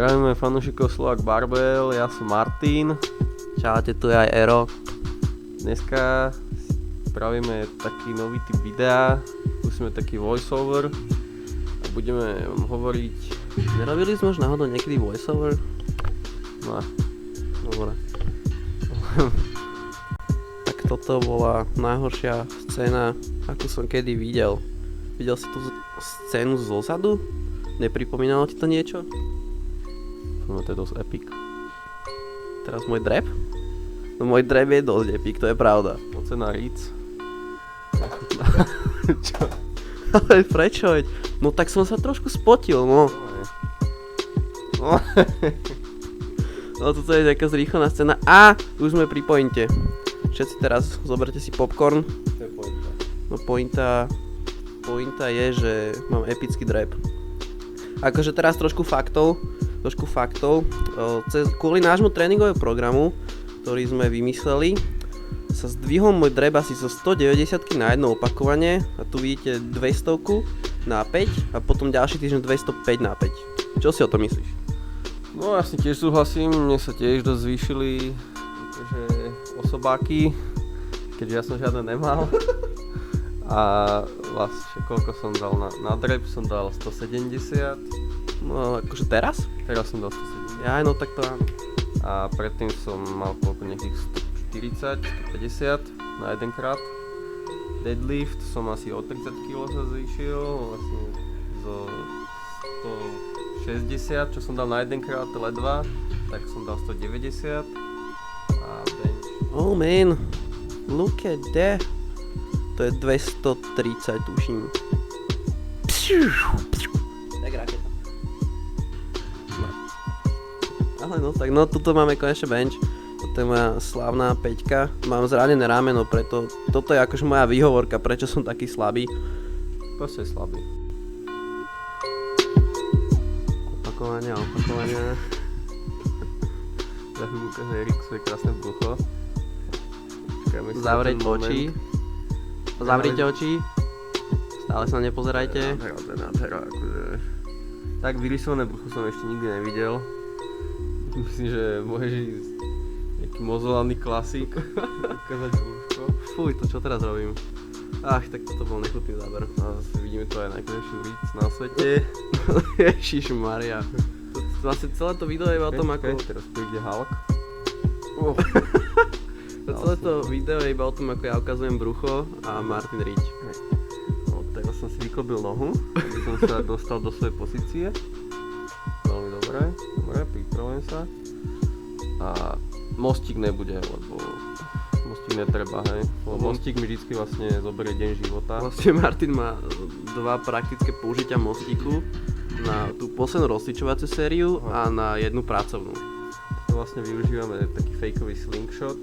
Zdravíme fanúšikov Slovak Barbell, ja som Martin. Čaute, tu je aj Ero. Dneska spravíme taký nový typ videa, skúsime taký voiceover a budeme hovoriť... Nerobili sme už náhodou niekedy voiceover? No, Dobre. Tak toto bola najhoršia scéna, akú som kedy videl. Videl si tú scénu zozadu? Nepripomínalo ti to niečo? no to je dosť epic. Teraz môj drep? No môj drep je dosť epic, to je pravda. Ocena Ritz. Čo? Ale prečo? No tak som sa trošku spotil, no. No toto je taká zrýchlená scéna. A už sme pri pointe. Všetci teraz zoberte si popcorn. To je pointa. No pointa je, že mám epický drep. Akože teraz trošku faktov. Kvôli nášmu tréningového programu, ktorý sme vymysleli, sa zdvihol môj drep asi zo 190 na jedno opakovanie a tu vidíte 200 na 5 a potom ďalší týždeň 205 na 5. Čo si o tom myslíš? No ja s tým tiež súhlasím, mne sa tiež dosť zvýšili akože osobáky, keďže ja som žiadne nemal. A vlastne koľko som dal na drep, som dal 170. No akože teraz? Teraz som dal 170. Ja no tak to áno. A predtým som mal koľko nejakých 140, 150 na jedenkrát. Deadlift som asi o 30 kg sa zvýšil, vlastne zo 160, čo som dal na jedenkrát ledva, tak som dal 190 a bench. Oh man, look at that. To je 230 tuším. Tak raketa. Ale no tak no, tuto máme konečne bench. Toto je moja slávna peťka. Mám zranené rameno, preto toto je akože moja výhovorka, prečo som taký slabý. Proste je slabý. Opakovania. Tak mi ukáže Erik svoje krásne brucho. Zavrieť oči. Zavrite oči. Stále sa nepozerajte. Nádhera, akože... Tak vyrysované brucho som ešte nikdy nevidel. Myslím, že môžeš ísť nejaký mozolárny klasík. Ukázať brúško. Fuj, to čo teraz robím? Ach, tak toto bol nechutný záber. A zase vidíme to aj najkrajší víc na svete. Ježišmaria. Vlastne celé to video je iba o tom, ako... Teraz príde Hulk. Celé to video je iba o tom, ako ja ukazujem brucho a Martin riť. No, teraz som si vyklobil nohu, aby som sa dostal do svojej pozície. Veľmi dobre, pripravujem sa. A mostík nebude, lebo mostík netreba, hej. Lebo mostík mi vždycky vlastne zoberie deň života. Vlastne Martin má dva praktické použitia mostíku na tú poslednú rozcvičovaciu sériu a na jednu pracovnú. Vlastne využívame taký fejkový slingshot,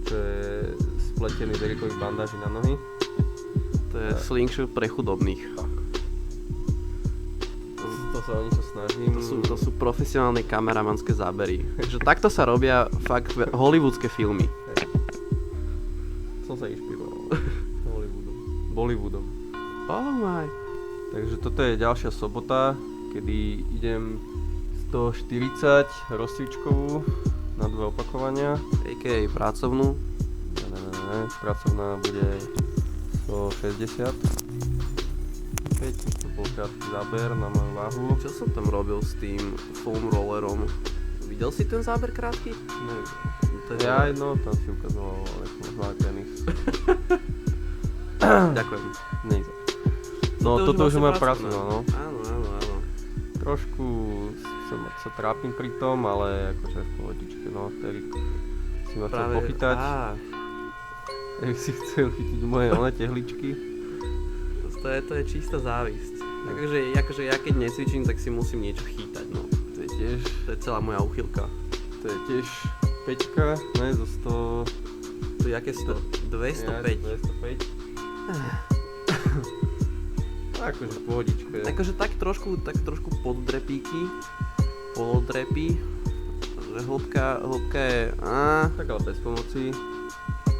čo je spletený z Erikových bandáží na nohy. To je slingshot pre chudobných. To sa o niečo snažím. To sú profesionálne kameramanské zábery. Takže takto sa robia fakt hollywoodske filmy. Som sa inšpiroval Bollywoodom. Oh my. Takže toto je ďalšia sobota, kedy idem 140 rozcvičkovú na 2 opakovania. A.k.a. pracovnú. Ne, pracovná bude 160. To bol krátky záber na moju váhu. Čo som tam robil s tým foam rollerom? Videl si ten záber krátky? Neviem. Ja no, tam si ukazoval, ale možno aj tenis. Ďakujem. Nejde. No toto už je moja pracovná, no. Áno. Trošku sa trápim pri tom, ale akože v pohodičke, no. Erik si ma chcel pochytať. Erik si chcel chytiť moje tehličky. To je čistá závisť. Akože ja keď necvičím, tak si musím niečo chytať, no. To je celá moja úchylka. To je tiež 5, ne, zo 100... To je aké 100? 205. 205. Akože v pohodičke. Akože tak trošku poddrepíky, polodrepy, že hĺbka je... Tak ale bez pomoci.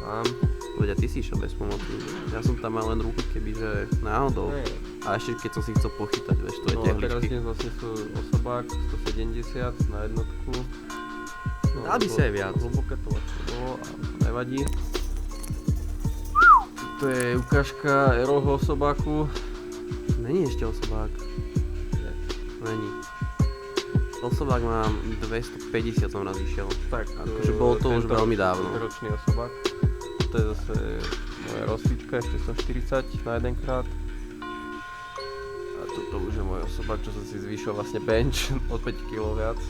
Tam. Veď ty si išiel bez pomoci. Ja som tam mal len ruky, kebyže náhodou. A ešte keď som si chcel pochytať, vieš, to je No a teraz tehličky. dnes vlastne sú osobák 170 na jednotku. No, Dal by si aj viac. Hlboké to vlastne bolo, ale to nevadí. To je ukážka Aeroho osobáku. Není ešte osobák. Je. Není. Osobák mám 250 som raz išiel. Tak, Akože bolo to už veľmi dávno. ročný osobák. To je zase moja rozsvička, ešte 140 na jedenkrát. A toto už je môj osobák, čo som si zvýšil vlastne bench o 5 kg viac.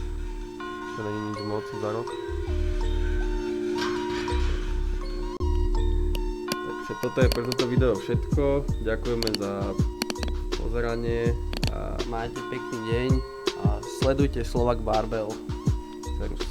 To není nič moc za rok. Takže toto je pre toto video všetko. Ďakujeme za pozeranie a Majte pekný deň a sledujte Slovak Barbell. serus.